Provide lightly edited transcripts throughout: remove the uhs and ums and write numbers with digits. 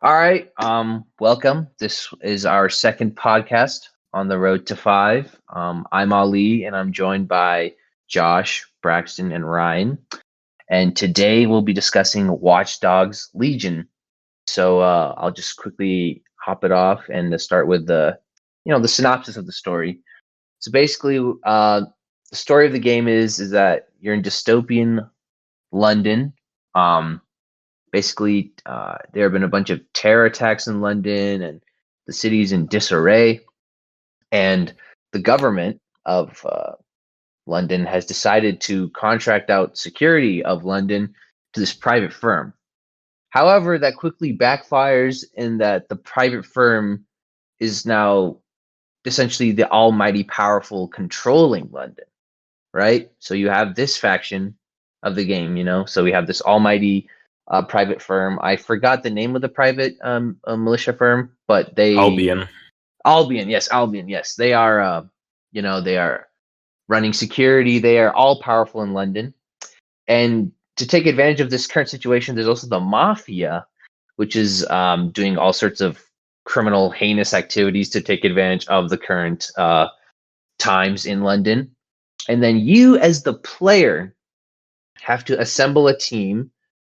All right. Welcome. This is our second podcast on the road to five. I'm Ali, and I'm joined by Josh, Braxton, and Ryan. And today we'll be discussing Watch Dogs Legion. So I'll just quickly hop it off and to start with the synopsis of the story. So basically, the story of the game is that you're in dystopian London. Um, Basically, there have been a bunch of terror attacks in London, and the city's in disarray. And the government of London has decided to contract out security of London to this private firm. However, that quickly backfires in that the private firm is now essentially the almighty powerful controlling London, right? So you have this faction of the game. So we have this almighty private firm. I forgot the name of the private militia firm, but Albion. Yes, Albion. Yes, they are. They are running security. They are all powerful in London, and to take advantage of this current situation, there's also the mafia, which is doing all sorts of criminal, heinous activities to take advantage of the current times in London. And then you, as the player, have to assemble a team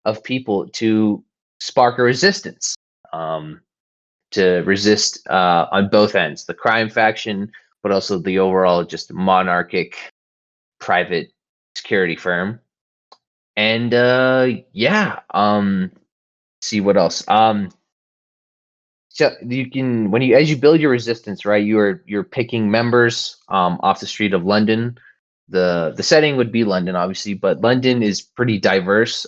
of people to spark a resistance, to resist on both ends, the crime faction, but also the overall just monarchic private security firm. And see what else. So you can as you build your resistance, right? You're picking members off the street of London. The setting would be London, obviously, but London is pretty diverse.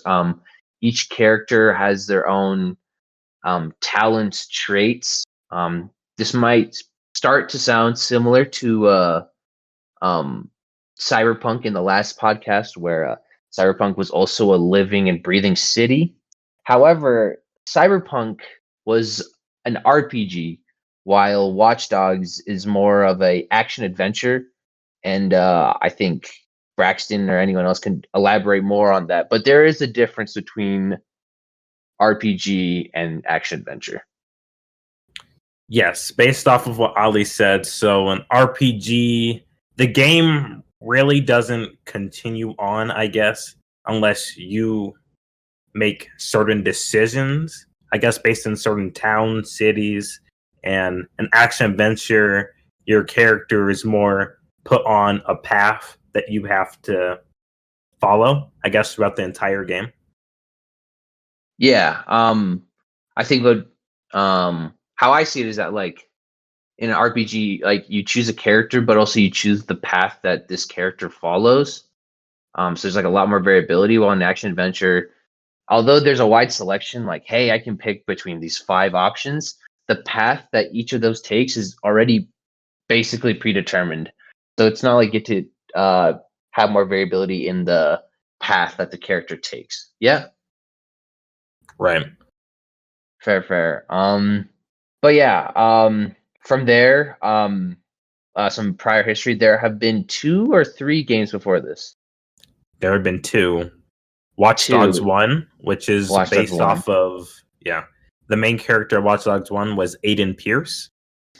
Each character has their own talents, traits. This might start to sound similar to Cyberpunk in the last podcast, where Cyberpunk was also a living and breathing city. However, Cyberpunk was an RPG, while Watch Dogs is more of a action adventure. And I think Braxton or anyone else can elaborate more on that. But there is a difference between RPG and action adventure. Yes, based off of what Ali said. So an RPG, the game really doesn't continue on, I guess, unless you make certain decisions, I guess, based in certain towns, cities. And an action adventure, your character is more put on a path that you have to follow, I guess, throughout the entire game. Yeah, I think how I see it is that, like, in an RPG, like, you choose a character, but also you choose the path that this character follows. So there's like a lot more variability. While in action adventure, although there's a wide selection, like, hey, I can pick between these 5 options, the path that each of those takes is already basically predetermined. So it's not like you get to have more variability in the path that the character takes. Yeah. Right. Fair. But yeah, from there, some prior history, there have been 2 or 3 games before this. There have been 2. Watch Dogs 1, which is based off of, the main character of Watch Dogs 1 was Aiden Pierce.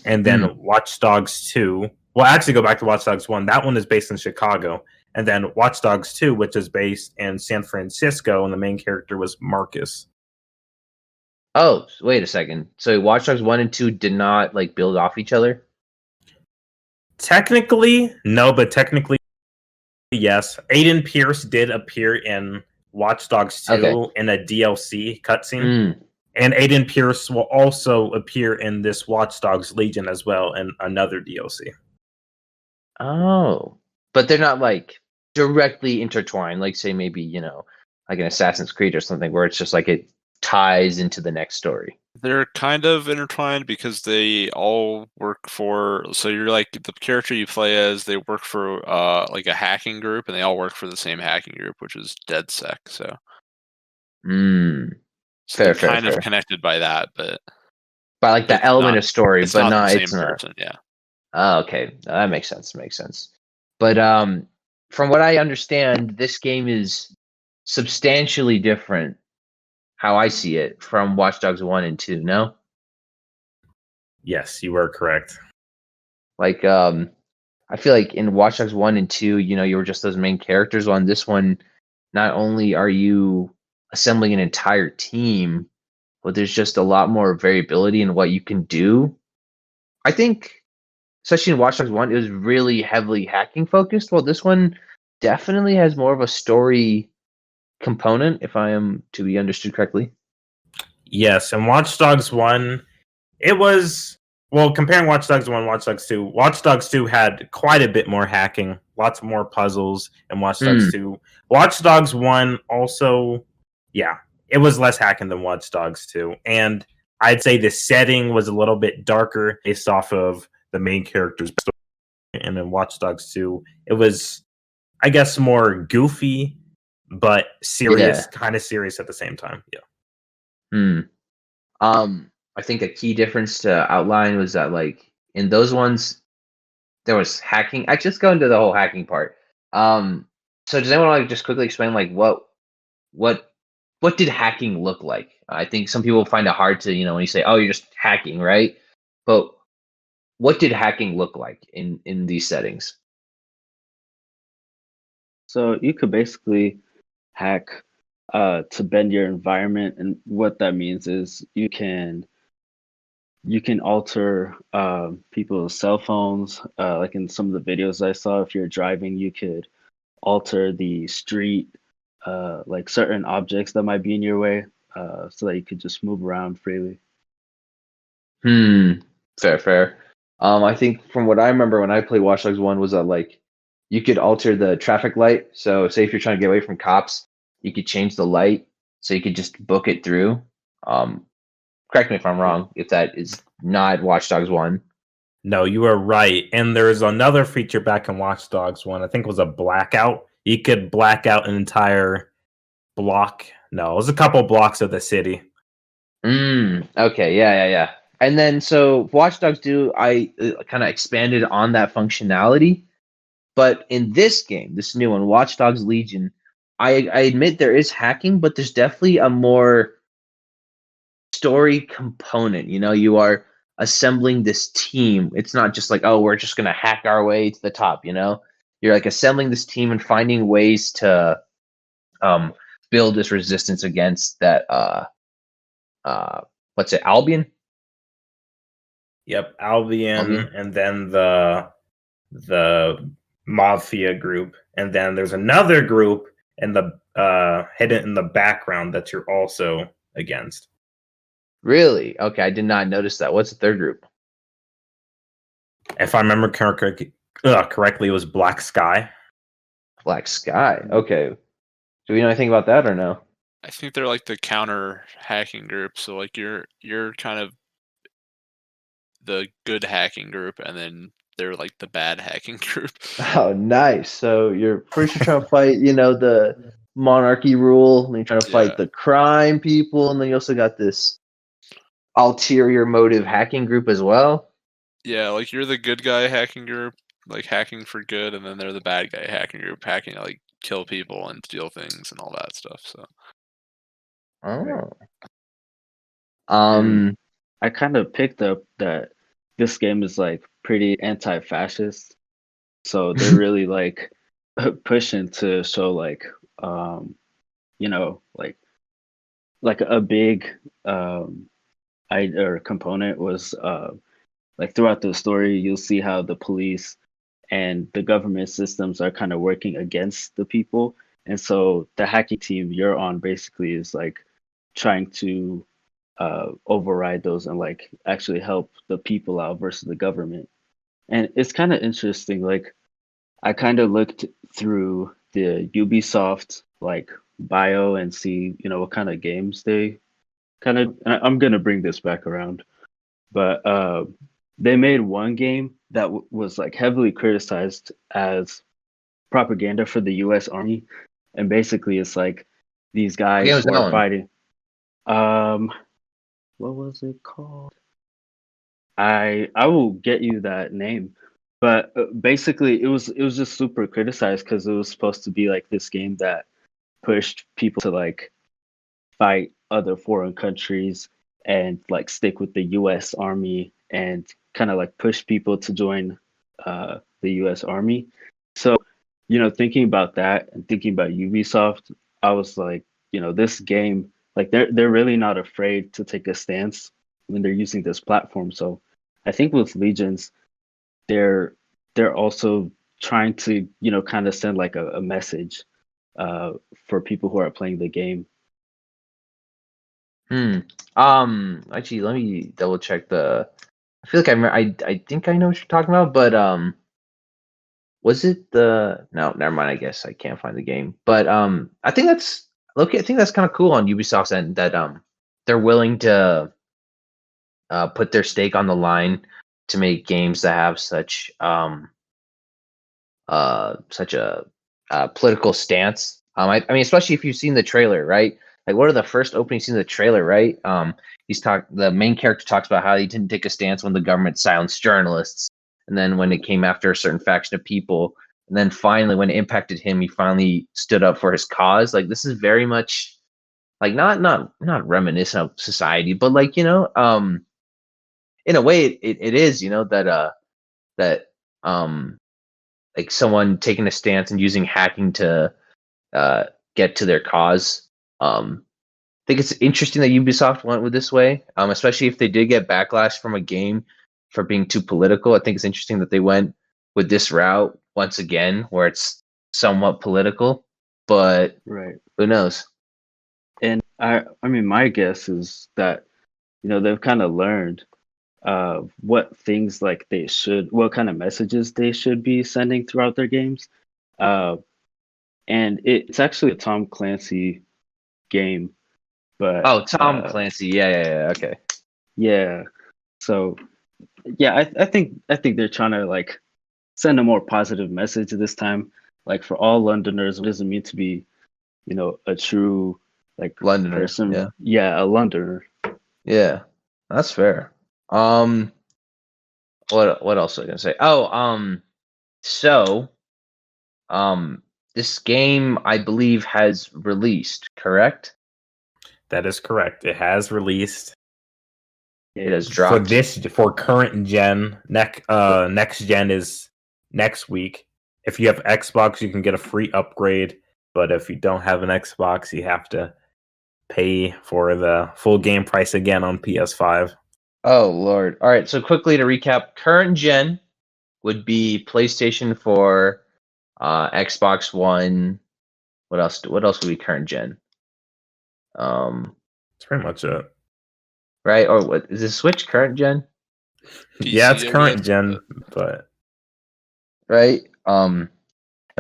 And then Watch Dogs 2, well, actually go back to Watch Dogs 1. That one is based in Chicago. And then Watch Dogs 2, which is based in San Francisco, and the main character was Marcus. Oh, wait a second. So Watch Dogs 1 and 2 did not, like, build off each other? Technically, no, but technically, yes. Aiden Pierce did appear in Watch Dogs 2 in a DLC cutscene. And Aiden Pierce will also appear in this Watch Dogs Legion as well in another DLC. Oh. But they're not, like, directly intertwined, like, say, maybe, like an Assassin's Creed or something, where it's just like it ties into the next story. They're kind of intertwined because they all work for. So you're like the character you play as. They work for like a hacking group, and they all work for the same hacking group, which is DedSec. So, Fair. Kind of connected by that, but by like the element of story, but not the it's same not. person. Yeah. Oh, okay, that makes sense. But from what I understand, this game is substantially different how I see it from Watch Dogs 1 and 2, no? Yes, you were correct. Like, I feel like in Watch Dogs 1 and 2, you were just those main characters. On this one, not only are you assembling an entire team, but there's just a lot more variability in what you can do. I think, especially in Watch Dogs 1, it was really heavily hacking focused. Well, this one definitely has more of a story component, if I am to be understood correctly. Yes, and Watch Dogs 1, it was, well, comparing Watch Dogs 1 and Watch Dogs 2 had quite a bit more hacking, lots more puzzles in Watch Dogs 2. Watch Dogs 1 also, yeah, it was less hacking than Watch Dogs 2. And I'd say the setting was a little bit darker based off of the main character's story. And in Watch Dogs 2, it was, I guess, more goofy, but serious, kind of serious at the same time. Yeah. I think a key difference to outline was that, like, in those ones, there was hacking. I just go into the whole hacking part. So does anyone want to just quickly explain, like, what did hacking look like? I think some people find it hard to, when you say, "Oh, you're just hacking," right? But what did hacking look like in these settings? So you could basically hack to bend your environment, and what that means is you can alter people's cell phones. Like in some of the videos I saw, if you're driving, you could alter the street, like certain objects that might be in your way, so that you could just move around freely. Fair. I think from what I remember when I played Watch Dogs 1 was that, like, you could alter the traffic light. So say if you're trying to get away from cops, you could change the light so you could just book it through. Correct me if I'm wrong, if that is not Watch Dogs 1. No, you are right. And there's another feature back in Watch Dogs 1, I think it was a blackout. You could black out an entire block. No, it was a couple blocks of the city. Okay, yeah. And then so Watch Dogs 2, I kind of expanded on that functionality. But in this game, this new one, Watch Dogs Legion, I admit there is hacking, but there's definitely a more story component. You are assembling this team. It's not just like, oh, we're just gonna hack our way to the top. You're like assembling this team and finding ways to build this resistance against that what's it, Albion? Yep, Albion, and then the Mafia group, and then there's another group in the hidden in the background that you're also against. Really? Okay, I did not notice that. What's the third group? If I remember correctly, it was Black Sky. Black Sky. Okay. Do we know anything about that or no? I think they're like the counter hacking group. So like you're kind of the good hacking group, and then they're like the bad hacking group. Oh, nice. So you're first trying to fight, the monarchy rule, and you're trying to fight the crime people, and then you also got this ulterior motive hacking group as well. Yeah, like you're the good guy hacking group, like hacking for good, and then they're the bad guy hacking group, hacking to like kill people and steal things and all that stuff. So I kind of picked up that this game is like pretty anti-fascist, so they're really like pushing to show like like a big component was like throughout the story you'll see how the police and the government systems are kind of working against the people, and so the hacking team you're on basically is like trying to override those and like actually help the people out versus the government. And it's kind of interesting, like I kind of looked through the Ubisoft like bio and see what kind of games they kind of, and I'm gonna bring this back around, but they made one game that was like heavily criticized as propaganda for the U.S. Army, and basically it's like these guys were fighting. What was it called? I will get you that name, but basically it was just super criticized because it was supposed to be like this game that pushed people to like fight other foreign countries and like stick with the U.S. Army and kind of like push people to join the U.S. Army. So, thinking about that and thinking about Ubisoft, I was like, this game, like they're really not afraid to take a stance when they're using this platform. So I think with Legions, they're they're also trying to, kind of send like a message for people who are playing the game. Actually, let me double check I feel like I think I know what you're talking about, but was it no, never mind. I guess I can't find the game, but I think that's I think that's kind of cool on Ubisoft's end that they're willing to put their stake on the line to make games that have such such a political stance. I mean, especially if you've seen the trailer, right? Like, what are the first opening scenes of the trailer, right? The main character talks about how he didn't take a stance when the government silenced journalists, and then when it came after a certain faction of people, and then finally when it impacted him, he finally stood up for his cause. Like, this is very much like not reminiscent of society, but like in a way it is, that like someone taking a stance and using hacking to get to their cause. I think it's interesting that Ubisoft went with this way, especially if they did get backlash from a game for being too political. I think it's interesting that they went with this route once again, where it's somewhat political, but Right. who knows? And I mean, my guess is that, they've kind of learned what things like what kind of messages they should be sending throughout their games. And it's actually a Tom Clancy game, but Oh, Tom Clancy. Yeah. Okay. yeah. So yeah, I think they're trying to like send a more positive message this time. Like for all Londoners, what does it mean to be, a true like Londoner. person? Yeah. Yeah, a Londoner. Yeah. That's fair. What else was I gonna say? So this game I believe has released, correct? That is correct. It has released. It has dropped. For current gen. Next gen is next week. If you have Xbox, you can get a free upgrade. But if you don't have an Xbox, you have to pay for the full game price again on PS5. Oh Lord! All right. So quickly to recap, current gen would be PlayStation 4, Xbox One. What else? What else would be current gen? That's pretty much it. Right? Or what is this Switch current gen? Yeah, it's PC, I current guess, gen, but Right. And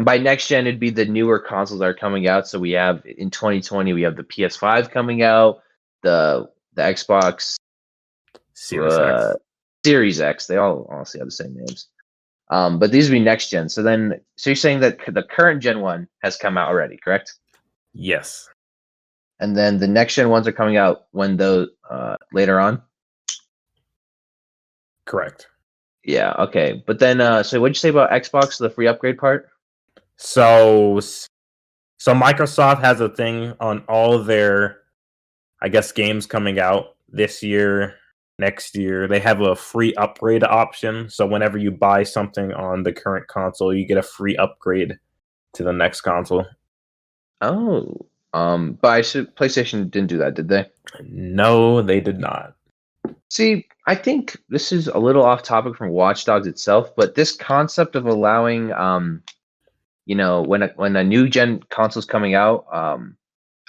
by next gen, it'd be the newer consoles that are coming out. So we have in 2020, we have the PS5 coming out, the Xbox Series X. Series X. They all honestly have the same names. But these would be next gen. So you're saying that the current gen one has come out already, correct? Yes. And then the next gen ones are coming out when those later on. Correct. Yeah. Okay. But then, so what'd you say about Xbox? The free upgrade part? So Microsoft has a thing on all their, I guess, games coming out this year, next year. They have a free upgrade option. So whenever you buy something on the current console, you get a free upgrade to the next console. Oh. But PlayStation didn't do that, did they? No, they did not. See, I think this is a little off topic from Watch Dogs itself, but this concept of allowing, when a new gen console's coming out,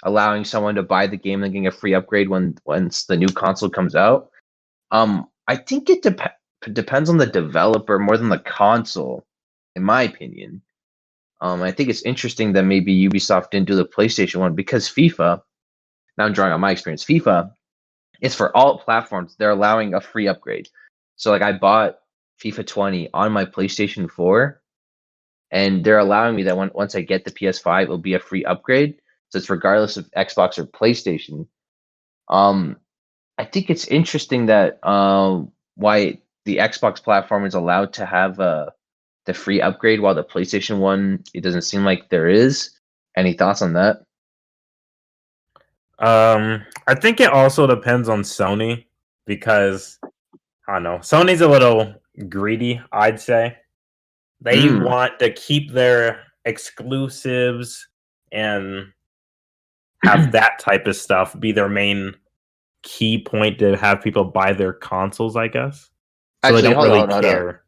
allowing someone to buy the game and getting a free upgrade once the new console comes out. I think it depends on the developer more than the console, in my opinion. I think it's interesting that maybe Ubisoft didn't do the PlayStation one because FIFA. Now I'm drawing on my experience. FIFA is for all platforms. They're allowing a free upgrade. So like I bought FIFA 20 on my PlayStation 4, and they're allowing me that once I get the PS5, it'll be a free upgrade. So it's regardless of Xbox or PlayStation. I think it's interesting that why the Xbox platform is allowed to have the free upgrade while the PlayStation one, it doesn't seem like there is. Any thoughts on that? I think it also depends on Sony because I don't know. Sony's a little greedy, I'd say. They want to keep their exclusives and have that type of stuff be their main key point to have people buy their consoles, I guess. So Actually, they don't hold really on. care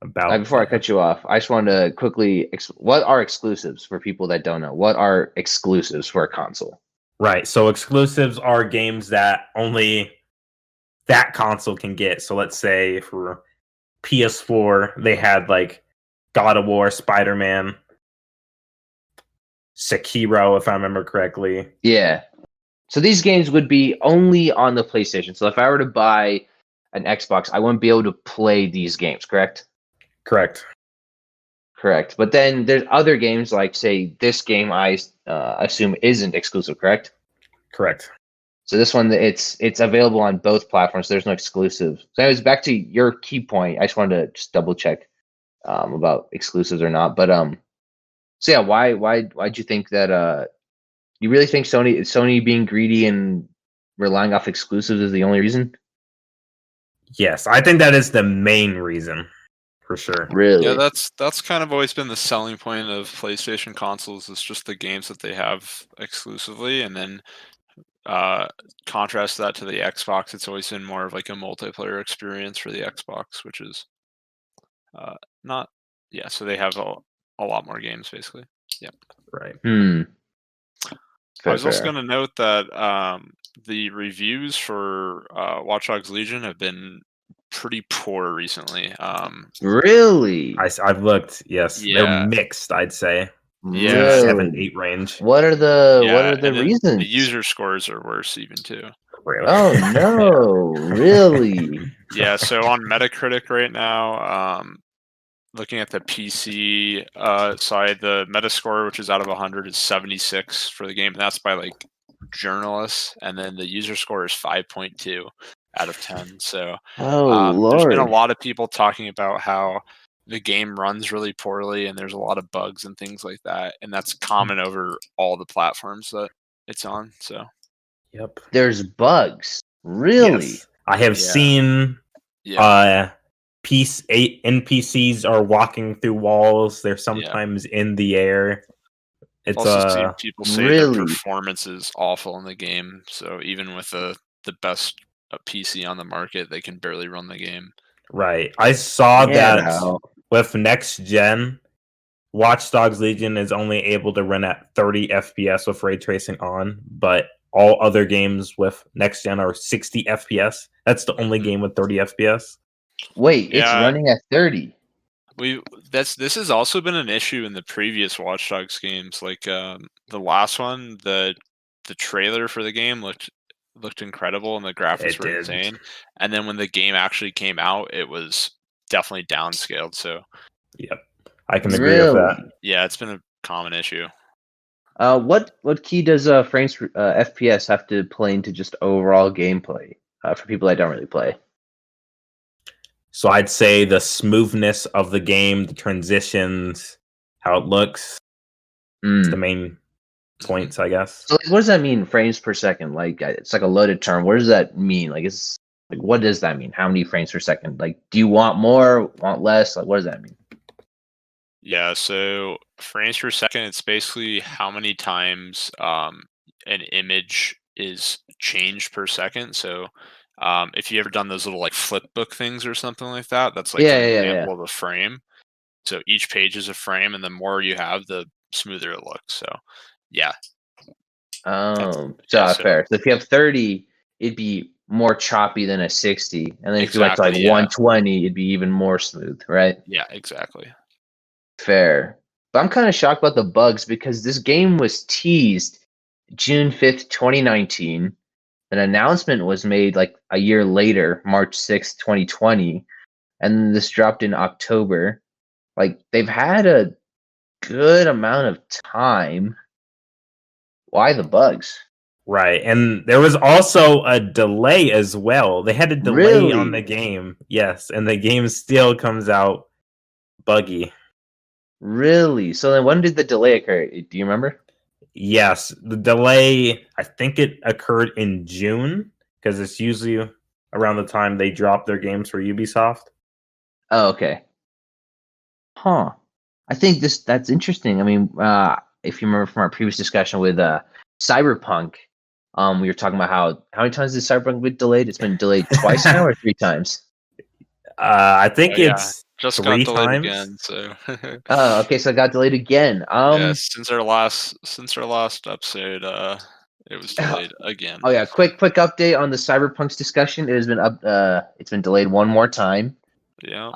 about. Before I cut you off, I just wanted to quickly. What are exclusives for people that don't know? What are exclusives for a console? Right. So exclusives are games that only that console can get. So let's say for PS4, they had like God of War, Spider-Man, Sekiro, if I remember correctly. Yeah. So these games would be only on the PlayStation. So if I were to buy an Xbox, I wouldn't be able to play these games, correct? Correct. Correct. But then there's other games like, say, this game I assume isn't exclusive, correct? Correct. So this one, it's available on both platforms. There's no exclusive. So anyways, back to your key point. I just wanted to just double check about exclusives or not. But so yeah, why'd you think that? You really think Sony being greedy and relying off exclusives is the only reason? Yes, I think that is the main reason, for sure. Really? Yeah, that's kind of always been the selling point of PlayStation consoles. Is just the games that they have exclusively, and then contrast that to the Xbox. It's always been more of like a multiplayer experience for the Xbox, which is not. Yeah, so they have a lot more games, basically. Yeah. Right. I was also going to note that the reviews for Watch Dogs Legion have been pretty poor recently. Really? I've looked. Yes, Yeah. they're mixed. I'd say. Yeah. 7-8 range. What are the reasons? The user scores are worse even too. Really? Oh no! Really? Yeah. So on Metacritic right now, looking at the PC side, the Metascore, which is out of 100, is 76 for the game, and that's by like journalists, and then the user score is 5.2 out of 10. So there's been a lot of people talking about how the game runs really poorly and there's a lot of bugs and things like that, and that's common over all the platforms that it's on. So Yep. There's bugs. Really? Yes. I have seen NPCs are walking through walls. They're sometimes in the air. It's also seen people say really? the performance is awful in the game. So even with the best PC on the market, they can barely run the game. Right. I saw that with next gen, Watch Dogs Legion is only able to run at 30 FPS with ray tracing on, but all other games with next gen are 60 FPS. That's the only game with 30 FPS. Wait, it's running at 30. This has also been an issue in the previous Watch Dogs games. Like the last one, the trailer for the game looked incredible and the graphics were insane. And then when the game actually came out, it was definitely downscaled. So yep, I can agree with that. Yeah, it's been a common issue. What key does frames FPS have to play into just overall gameplay for people that don't really play? So I'd say the smoothness of the game, the transitions, how it looks. It's the main points, I guess. So what does that mean, frames per second? Like it's like a loaded term. What does that mean? Like it's like what does that mean? How many frames per second? Like do you want more, want less? Like what does that mean? Yeah, so frames per second, it's basically how many times an image is changed per second. So if you ever done those little like flip book things or something like that, that's like an example of a frame. So each page is a frame, and the more you have, the smoother it looks. So yeah. Fair. So if you have 30, it'd be more choppy than a 60. And then if you went to like 120, it'd be even more smooth, right? Yeah, exactly. Fair. But I'm kind of shocked about the bugs because this game was teased June 5th, 2019. An announcement was made like a year later, March 6th, 2020. And this dropped in October. Like they've had a good amount of time. Why the bugs? Right. And there was also a delay as well. They had a delay on the game. Yes. And the game still comes out buggy. Really? So then when did the delay occur? Do you remember? Yes, the delay, I think it occurred in June because it's usually around the time they drop their games for Ubisoft. Oh, okay. Huh. I think that's interesting. I mean, if you remember from our previous discussion with Cyberpunk, we were talking about how many times did Cyberpunk get delayed? It's been delayed twice now or 3 times? I think Yeah, it's just 3 got delayed times. again. So Oh, okay, so it got delayed again. yeah, since our last episode, it was delayed again. Oh yeah, quick update on the Cyberpunk's discussion. It has been it's been delayed one more time. Yeah.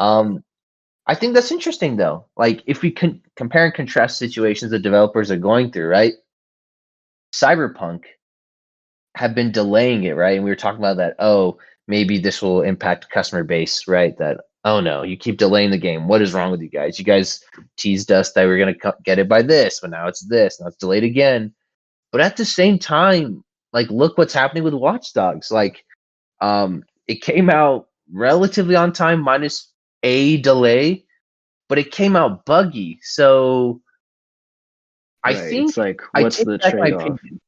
I think that's interesting though. Like if we can compare and contrast situations that developers are going through, right? Cyberpunk have been delaying it, right? And we were talking about that. Oh, maybe this will impact customer base, right? That oh no, you keep delaying the game. What is wrong with you guys? You guys teased us that we are gonna get it by this, but now it's this. Now it's delayed again. But at the same time, like look what's happening with Watch Dogs. Like, it came out relatively on time, minus a delay, but it came out buggy. So I Right. think It's like, I what's take the back my trade-off? opinion.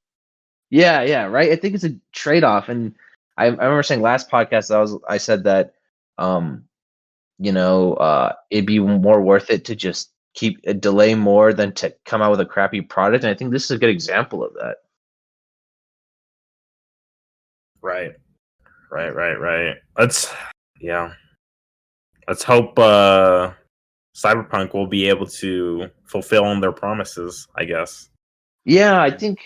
Yeah, right. I think it's a trade-off, and I remember saying last podcast I said that it'd be more worth it to just keep a delay more than to come out with a crappy product, and I think this is a good example of that. Right. Let's hope Cyberpunk will be able to fulfill on their promises, I guess. Yeah, I think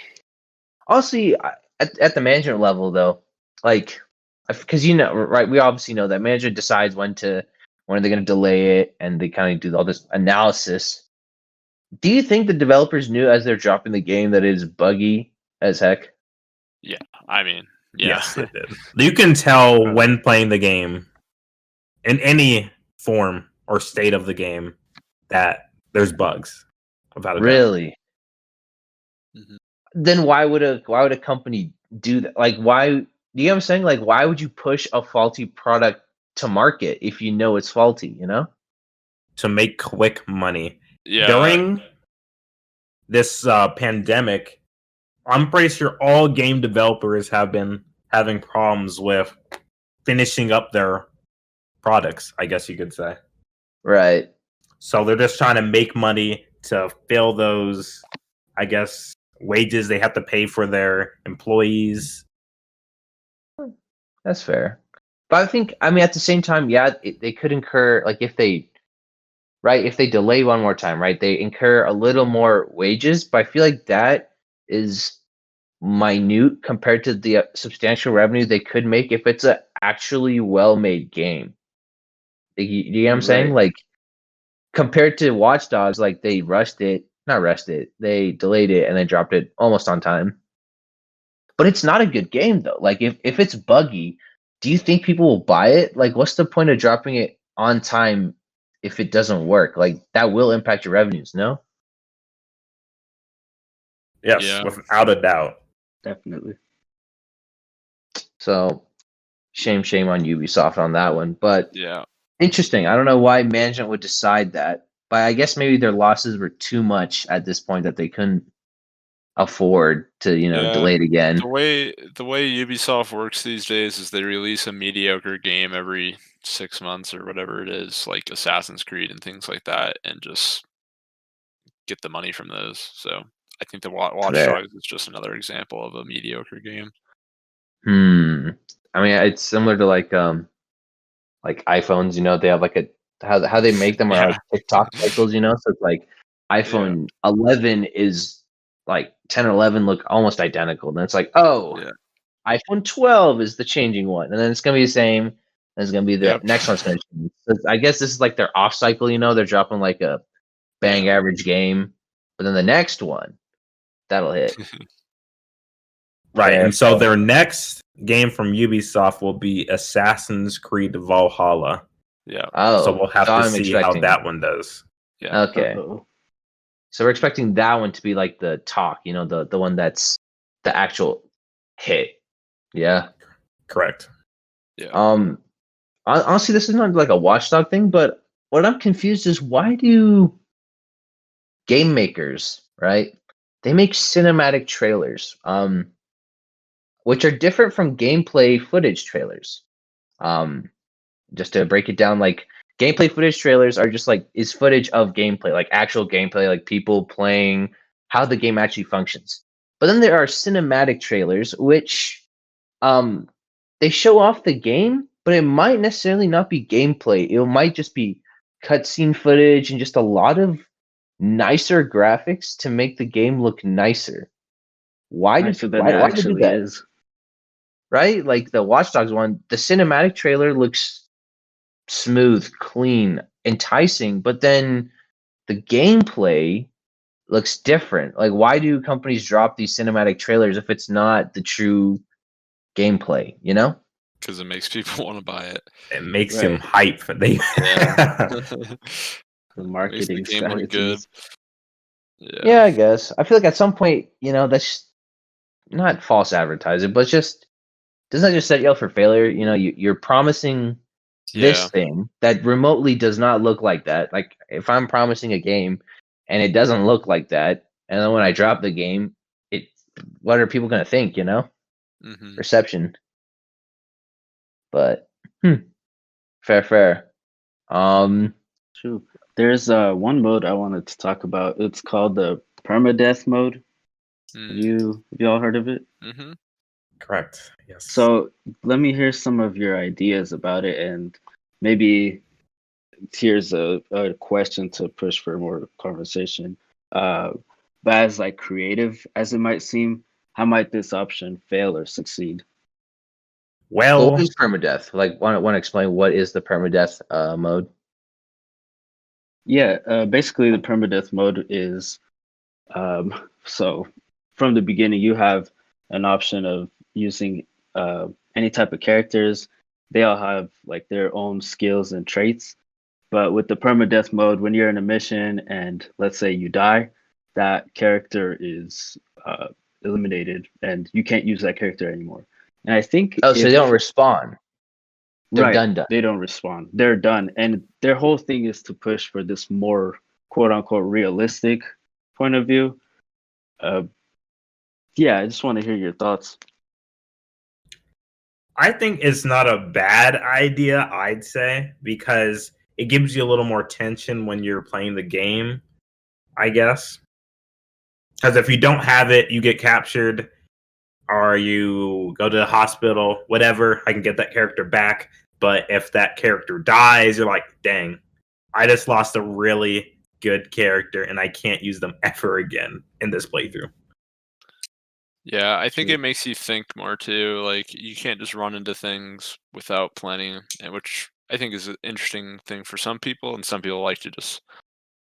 honestly at the management level though, like because right, we obviously know that management decides when they're going to delay it, and they kind of do all this analysis. Do you think the developers knew as they're dropping the game that it is buggy as heck? Yeah. I mean, yeah. Yes, they did. You can tell when playing the game in any form or state of the game that there's bugs about it. Really? Mhm. Then why would a company do that? Like, why? Do you know what I'm saying? Like, why would you push a faulty product to market if you know it's faulty? You know? To make quick money. Yeah. During this pandemic, I'm pretty sure all game developers have been having problems with finishing up their products, I guess you could say. Right. So they're just trying to make money to fill those, I guess, wages they have to pay for their employees. That's fair. But I think, I mean, at the same time, yeah, they could incur, like, if they delay one more time, right, they incur a little more wages, but I feel like that is minute compared to the substantial revenue they could make if it's a actually well-made game. You know what I'm saying? Right. Like, compared to Watch Dogs, like, they they delayed it and then dropped it almost on time. But it's not a good game though. Like if it's buggy, do you think people will buy it? Like what's the point of dropping it on time if it doesn't work? Like that will impact your revenues, no? Yes, Yeah. without a doubt. Definitely. So shame on Ubisoft on that one. But Yeah. interesting. I don't know why management would decide that. But I guess maybe their losses were too much at this point that they couldn't afford to, Yeah. delay it again. The way Ubisoft works these days is they release a mediocre game every 6 months or whatever it is, like Assassin's Creed and things like that, and just get the money from those. So I think the Watch Fair. Dogs is just another example of a mediocre game. I mean, it's similar to like iPhones, they have like how they make them are like TikTok cycles, so it's like iPhone 11 is like 10 or 11 look almost identical. Then it's like, Yeah. iPhone 12 is the changing one, and then it's gonna be the same. And it's gonna be the Yep. next one's gonna change. So I guess this is like their off cycle. They're dropping like a bang average game, but then the next one that'll hit. Right, Fair. and so their next game from Ubisoft will be Assassin's Creed Valhalla. Yeah. Oh, So we'll have to I'm see how expecting that one does. Yeah. Okay. Uh-oh. So we're expecting that one to be like the talk, the one that's the actual hit. Yeah. Correct. Yeah. Honestly, this is not like a watchdog thing, but what I'm confused is why do game makers, right? they make cinematic trailers, which are different from gameplay footage trailers. Um, just to break it down, like gameplay footage trailers are just like is footage of gameplay, like actual gameplay, like people playing, how the game actually functions. But then there are cinematic trailers, which um they show off the game, but it might necessarily not be gameplay. It might just be cutscene footage and just a lot of nicer graphics to make the game look nicer. Why do Nicer than it why do they do actually that? is. Right? Like the Watch Dogs one, the cinematic trailer looks smooth, clean, enticing, but then the gameplay looks different. Like, why do companies drop these cinematic trailers if it's not the true gameplay? You know? Because it makes people want to buy it. It makes Right. him hype. They Yeah. The Makes the marketing game look good. strategies. Yeah, I guess. I feel like at some point, that's not false advertising, but just doesn't that just set you up for failure? You're promising this Yeah. thing that remotely does not look like that. Like if I'm promising a game and it doesn't look like that, and then when I drop the game, what are people gonna think? hmm Perception. But fair. Um, True. There's one mode I wanted to talk about. It's called the permadeath mode. Have you all heard of it? hmm correct. Yes. So let me hear some of your ideas about it, and maybe here's a question to push for more conversation. But as like creative as it might seem, how might this option fail or succeed? what Well, is permadeath? Like, want to explain what is the permadeath mode? Yeah, basically the permadeath mode is so from the beginning you have an option of using any type of characters. They all have like their own skills and traits. But with the permadeath mode, when you're in a mission and let's say you die, that character is eliminated and you can't use that character anymore. And I think Oh, so they don't if respond. They're right, done. they don't respond, they're done. And their whole thing is to push for this more quote unquote realistic point of view. Uh, yeah, I just want to hear your thoughts. I think it's not a bad idea, I'd say, because it gives you a little more tension when you're playing the game, I guess. Because if you don't have it, you get captured or you go to the hospital, whatever, I can get that character back. But if that character dies, you're like, dang, I just lost a really good character and I can't use them ever again in this playthrough. Yeah, I think True. it makes you think more too. Like you can't just run into things without planning, and which I think is an interesting thing for some people, and some people like to just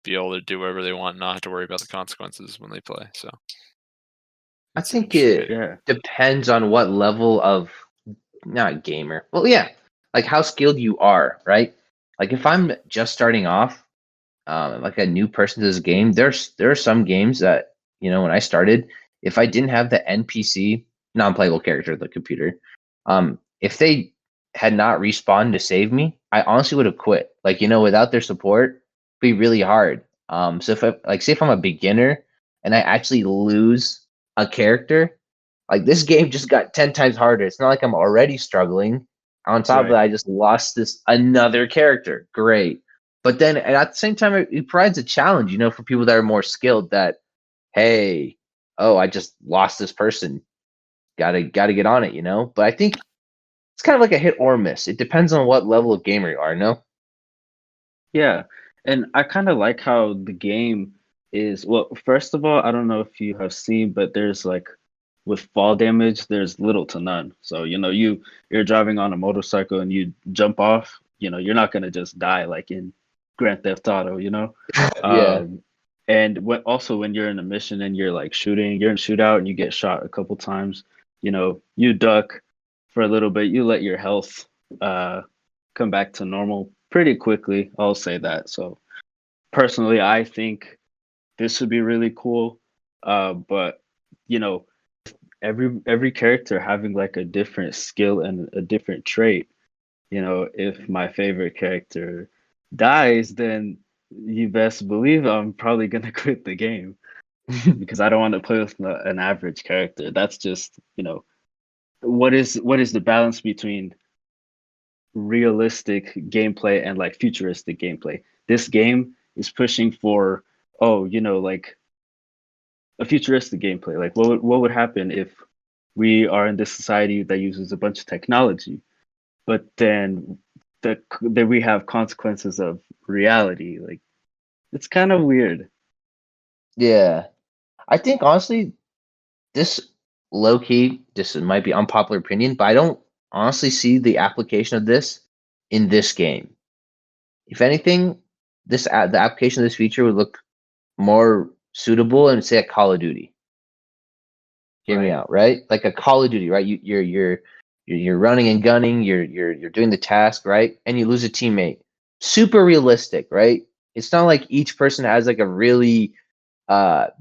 be able to do whatever they want, not have to worry about the consequences when they play. So I it's an think interesting it idea. Yeah, depends on what level of, not gamer. Well, yeah, like how skilled you are, right? Like if I'm just starting off, like a new person to this game, there are some games that when I started, if I didn't have the NPC, non-playable character, the computer, if they had not respawned to save me, I honestly would have quit. Like without their support, it'd be really hard. So if say if I'm a beginner and I actually lose a character, like this game just got 10 times harder. It's not like I'm already struggling. On top of right. that, I just lost this another character. Great. But then at the same time, it provides a challenge, for people that are more skilled that, hey, oh, I just lost this person. Gotta get on it, But I think it's kind of like a hit or miss. It depends on what level of gamer you are, no? Yeah, and I kind of like how the game is. Well, first of all, I don't know if you have seen, but there's like with fall damage, there's little to none. So you're driving on a motorcycle and you jump off. You're not gonna just die like in Grand Theft Auto. Yeah. Um, and when you're in a mission and you're like shooting, you're in shootout and you get shot a couple times. You duck for a little bit. You let your health come back to normal pretty quickly. I'll say that. So personally, I think this would be really cool. But you know, every character having like a different skill and a different trait. If my favorite character dies, then you best believe I'm probably gonna quit the game. because I don't want to play with an average character. That's just, what is the balance between realistic gameplay and like futuristic gameplay? This game is pushing for, like a futuristic gameplay. Like what would happen if we are in this society that uses a bunch of technology, but then that we have consequences of reality? Like, it's kind of weird. Yeah. I think honestly, this low key, this might be unpopular opinion, but I don't honestly see the application of this in this game. If anything, the application of this feature would look more suitable in say a Call of Duty. Hear me Right. out, right? Like a Call of Duty, right? You're running and gunning, you're doing the task, right? And you lose a teammate. Super realistic, right? It's not like each person has like a really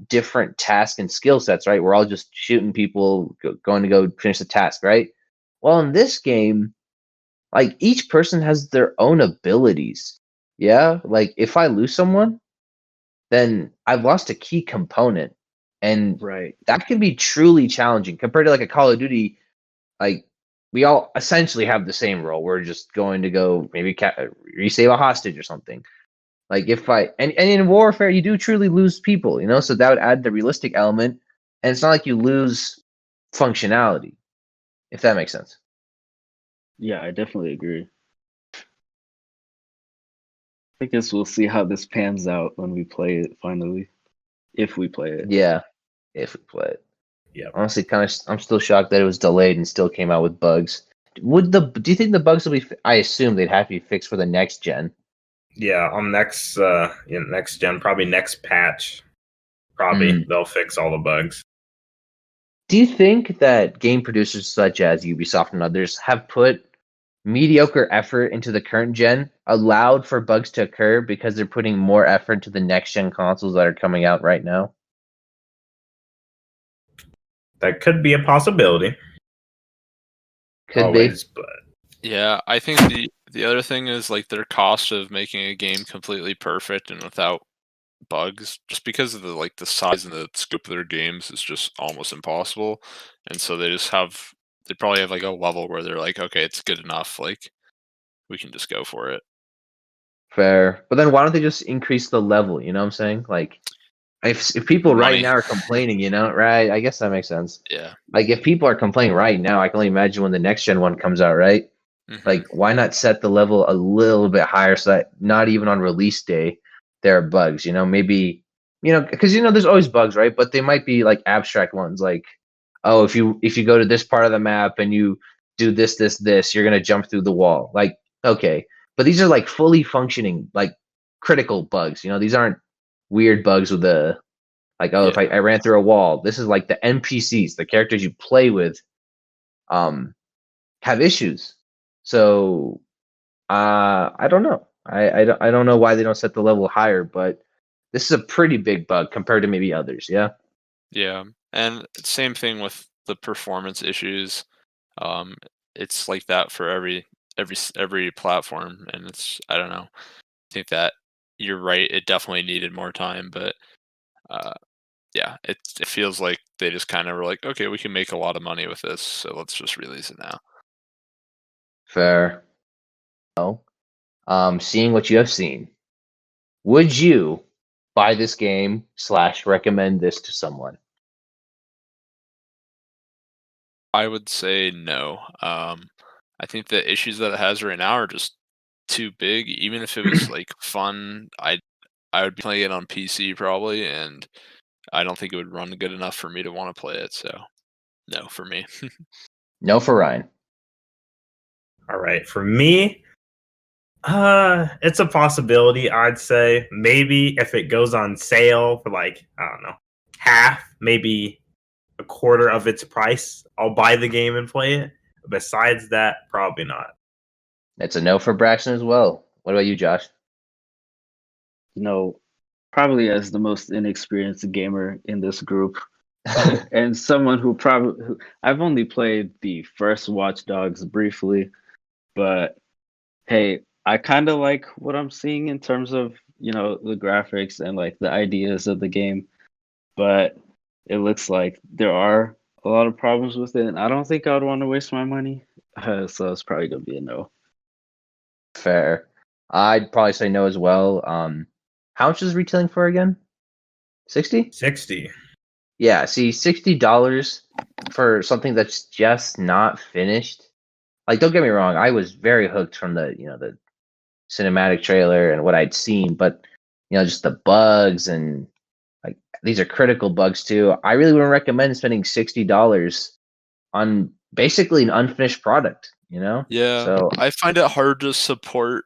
different task and skill sets, right? We're all just shooting people, going to go finish the task, right? Well, in this game, like each person has their own abilities. Yeah, like if I lose someone, then I've lost a key component, and Right. that can be truly challenging compared to like a Call of Duty. Like we all essentially have the same role. We're just going to go maybe resave a hostage or something. Like if and in warfare you do truly lose people, so that would add the realistic element, and it's not like you lose functionality, if that makes sense. Yeah, I definitely agree. I guess we'll see how this pans out when we play it finally, if we play it. Yeah, if we play it. Yeah. Honestly, I'm still shocked that it was delayed and still came out with bugs. Do you think the bugs will be? I assume they'd have to be fixed for the next gen. Yeah, on next next gen, probably next patch, probably they'll fix all the bugs. Do you think that game producers such as Ubisoft and others have put mediocre effort into the current gen, allowed for bugs to occur because they're putting more effort into the next gen consoles that are coming out right now? That could be a possibility. Could Always, be. but Yeah, I think the other thing is like their cost of making a game completely perfect and without bugs, just because of the size and the scope of their games is just almost impossible. And so they probably have like a level where they're like, okay, it's good enough, like we can just go for it. Fair. But then why don't they just increase the level? You know what I'm saying? Like if people right Money. now are complaining, right? I guess that makes sense. Yeah. Like if people are complaining right now, I can only imagine when the next gen one comes out, right? Mhm. Like why not set the level a little bit higher so that not even on release day there are bugs, maybe because there's always bugs, right? But they might be like abstract ones, like, oh, if you go to this part of the map and you do this, you're gonna jump through the wall. Like, okay. But these are like fully functioning, like critical bugs. These aren't weird bugs with the like, oh, if I ran through a wall. This is like the NPCs, the characters you play with, have issues. So I don't know. I don't know why they don't set the level higher, but this is a pretty big bug compared to maybe others. Yeah. Yeah. And same thing with the performance issues. Um, it's like that for every platform, and I don't know. I think that you're right. It definitely needed more time, but uh, yeah, it feels like they just kind of were like, okay, we can make a lot of money with this, so let's just release it now. Fair. No. Seeing what you have seen, would you buy this game / recommend this to someone? I would say no. I think the issues that it has right now are just too big. Even if it was like fun, I would be playing it on PC probably, and I don't think it would run good enough for me to want to play it. So no for me. No for Ryan. all right, for me, it's a possibility. I'd say maybe if it goes on sale for like I don't know half, maybe a quarter of its price, I'll buy the game and play it. Besides that, probably not. It's a no for Braxton as well. What about you, Josh? Probably as the most inexperienced gamer in this group, and someone who I've only played the first Watch Dogs briefly, but hey, I kind of like what I'm seeing in terms of the graphics and like the ideas of the game. but it looks like there are a lot of problems with it, and I don't think I would want to waste my money. So it's probably gonna be a no. Fair. I'd probably say no as well. How much is retailing for again? 60? 60. Yeah, see, $60 for something that's just not finished. Like, don't get me wrong, I was very hooked from the cinematic trailer and what I'd seen, but just the bugs and like these are critical bugs too. I really wouldn't recommend spending $60 on basically an unfinished product, Yeah, So I find it hard to support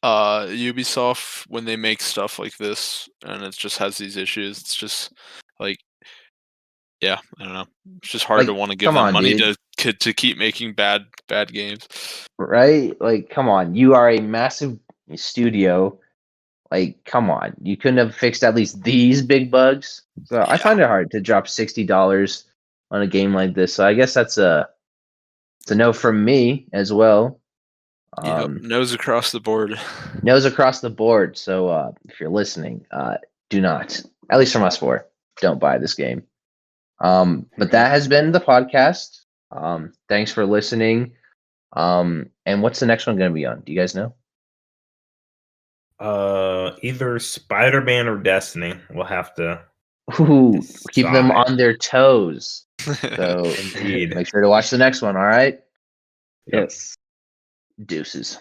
Ubisoft when they make stuff like this, and it just has these issues. It's just like, yeah, I don't know. It's just hard to like, want to give come them on, money dude. to keep making bad games. Right? Like, come on. You are a massive studio. Like, come on. You couldn't have fixed at least these big bugs. So I Yeah. find it hard to drop $60 on a game like this. So I guess it's a no from me as well. Yep, nose across the board. Nose across the board. So if you're listening, do not, at least from us four, don't buy this game. But that has been the podcast. Thanks for listening. And what's the next one going to be on? Do you guys know? Either Spider-Man or Destiny. We'll have to Ooh, keep them decide. on their toes. So Indeed. make sure to watch the next one. All right. Yes. Deuces.